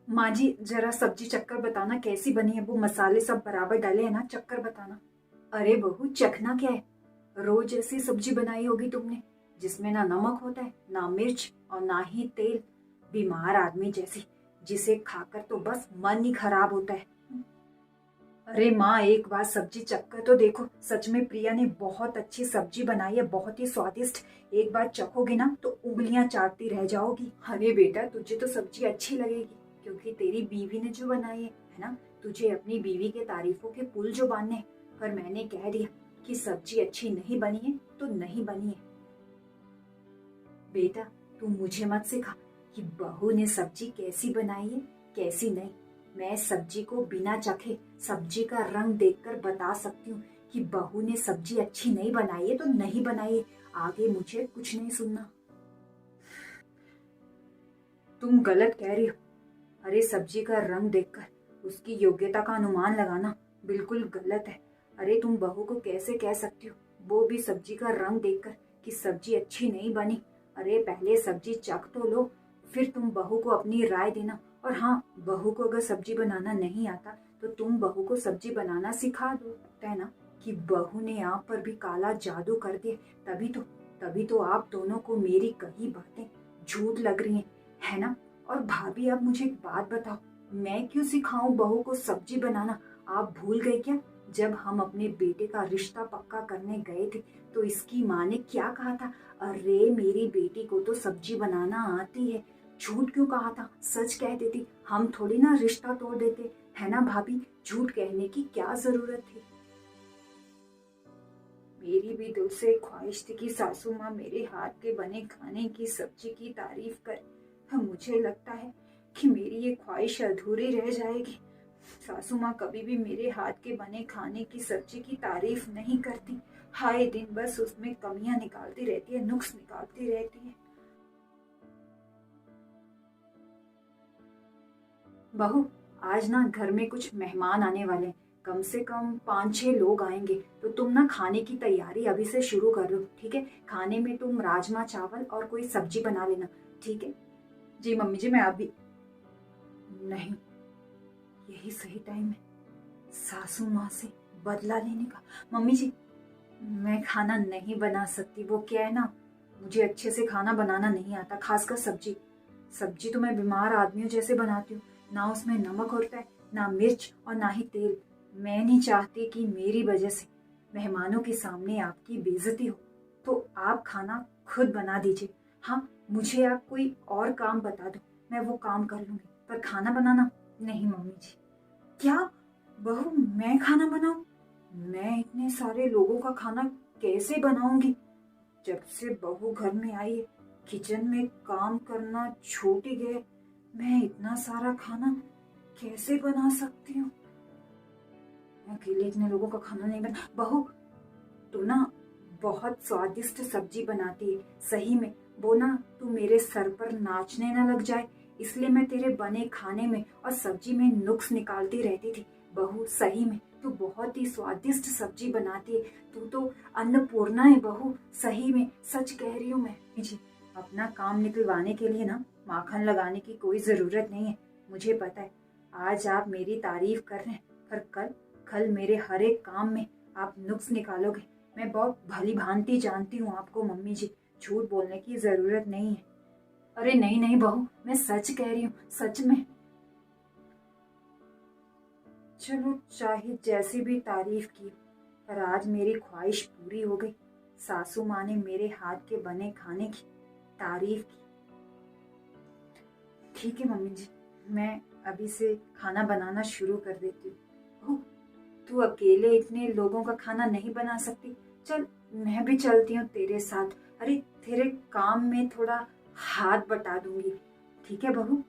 माँ जी जरा सब्जी चक्कर बताना कैसी बनी है, वो मसाले सब बराबर डाले हैं ना, चक्कर बताना। अरे बहू चखना क्या है, रोज ऐसी सब्जी बनाई होगी तुमने जिसमें ना नमक होता है ना मिर्च और ना ही तेल। बीमार आदमी जैसी, जिसे खाकर तो बस मन ही खराब होता है। अरे माँ एक बार सब्जी चखकर तो देखो, सच में प्रिया ने बहुत अच्छी सब्जी बनाई है, बहुत ही स्वादिष्ट। एक बार चखोगे ना तो उंगलियां चाटती रह जाओगी। अरे बेटा तुझे तो सब्जी अच्छी लगेगी क्योंकि तेरी बीवी ने जो बनाई है ना। तुझे अपनी बीवी के तारीफों के पुल जो बांधने हैं, पर मैंने कह दिया कि सब्जी अच्छी नहीं बनी है तो नहीं बनी है। बेटा तू मुझे मत सिखा कि बहू ने सब्जी कैसी बनाई है कैसी नहीं। मैं सब्जी को बिना चखे, सब्जी का रंग देखकर बता सकती हूँ कि बहू ने सब्जी अच्छी नहीं बनाई है तो नहीं बनाई है। आगे मुझे कुछ नहीं सुनना। तुम गलत कह रही हो। अरे सब्जी का रंग देखकर उसकी योग्यता का अनुमान लगाना बिल्कुल गलत है। अरे तुम बहू को कैसे कह सकती हो, वो भी सब्जी का रंग देखकर, कि सब्जी अच्छी नहीं बनी। अरे पहले सब्जी चख तो लो, फिर तुम बहू को अपनी राय देना। और हाँ, बहू को अगर सब्जी बनाना नहीं आता तो तुम बहू को सब्जी बनाना सिखा दो। लगता है ना कि बहू ने आप पर भी काला जादू कर दिया। तभी तो आप दोनों को मेरी कही बातें झूठ लग रही हैं, है ना। और भाभी आप मुझे एक बात बताओ, मैं क्यों सिखाऊं बहू को सब्जी बनाना। आप भूल गए क्या, जब हम अपने बेटे का रिश्ता पक्का करने गए थे तो इसकी माँ ने क्या कहा था। अरे मेरी बेटी को तो सब्जी बनाना आती है। झूठ क्यों कहा था, सच कह देती, हम थोड़ी ना रिश्ता तोड़ देते, है ना भाभी। झूठ कहने की क्या जरूरत थी। मेरी भी दिल से ख्वाहिश थी कि सासू माँ मेरे हाथ के बने खाने की सब्जी की तारीफ करे। मुझे लगता है कि मेरी ये ख्वाहिश अधूरी रह जाएगी। सासू माँ कभी भी मेरे हाथ के बने खाने की सब्जी की तारीफ नहीं करती। हाय दिन बस उसमें कमियां निकालती रहती है, नुक्स निकालती रहती है। बहू आज ना घर में कुछ मेहमान आने वाले हैं, कम से कम 5-6 लोग आएंगे। तो तुम ना खाने की तैयारी अभी से शुरू कर दो, ठीक है। खाने में तुम राजमा चावल और कोई सब्जी बना लेना, ठीक है। जी मम्मी जी मैं अभी नहीं, यही सही टाइम है सासू माँ से बदला लेने का। मम्मी जी मैं खाना नहीं बना सकती, वो क्या है ना, मुझे अच्छे से खाना बनाना नहीं आता, खासकर सब्जी। सब्जी तो मैं बीमार आदमियों जैसे बनाती हूँ, ना उसमें नमक होता है ना मिर्च और ना ही तेल। मैं नहीं चाहती कि मेरी वजह से मेहमानों के सामने आपकी बेइज्जती हो। तो आप खाना खुद बना दीजिए। हाँ मुझे आप कोई और काम बता दो, मैं वो काम कर लूंगी, पर खाना बनाना नहीं। मम्मी जी क्या, बहू मैं खाना बनाऊं? मैं इतने सारे लोगों का खाना कैसे बनाऊंगी। जब से बहू घर में आई है किचन में काम करना छूट ही गए। मैं इतना सारा खाना कैसे बना सकती हूँ। मैं अकेले इतने लोगों का खाना नहीं बना। बहू तू ना बहुत स्वादिष्ट सब्जी बनाती है, सही में। वो ना तू मेरे सर पर नाचने ना लग जाए, इसलिए मैं तेरे बने खाने में और सब्जी में नुक्स निकालती रहती थी। बहू सही में तू बहुत ही स्वादिष्ट सब्जी बनाती है, तू तो अन्नपूर्णा है बहू, सही में सच कह रही हूँ मैं। जी अपना काम निकलवाने के लिए ना माखन लगाने की कोई जरूरत नहीं है। मुझे पता है आज आप मेरी तारीफ कर रहे हैं, पर कल कल मेरे हर एक काम में आप नुक्स निकालोगे। मैं बहुत भली भांति जानती हूँ आपको मम्मी जी, झूठ बोलने की जरूरत नहीं है। अरे नहीं नहीं बहू मैं सच कह रही हूँ, सच में। चलो चाहे जैसी भी तारीफ की, पर आज मेरी ख्वाहिश पूरी हो गई। सासू माँ ने मेरे हाथ के बने खाने की तारीफ की। ठीक है मम्मी जी, मैं अभी से खाना बनाना शुरू कर देती हूँ। तू अकेले इतने लोगों का खाना नहीं बना सकती, चल मैं भी चलती हूँ तेरे साथ। अरे तेरे काम में थोड़ा हाथ बटा दूंगी, ठीक है बहू।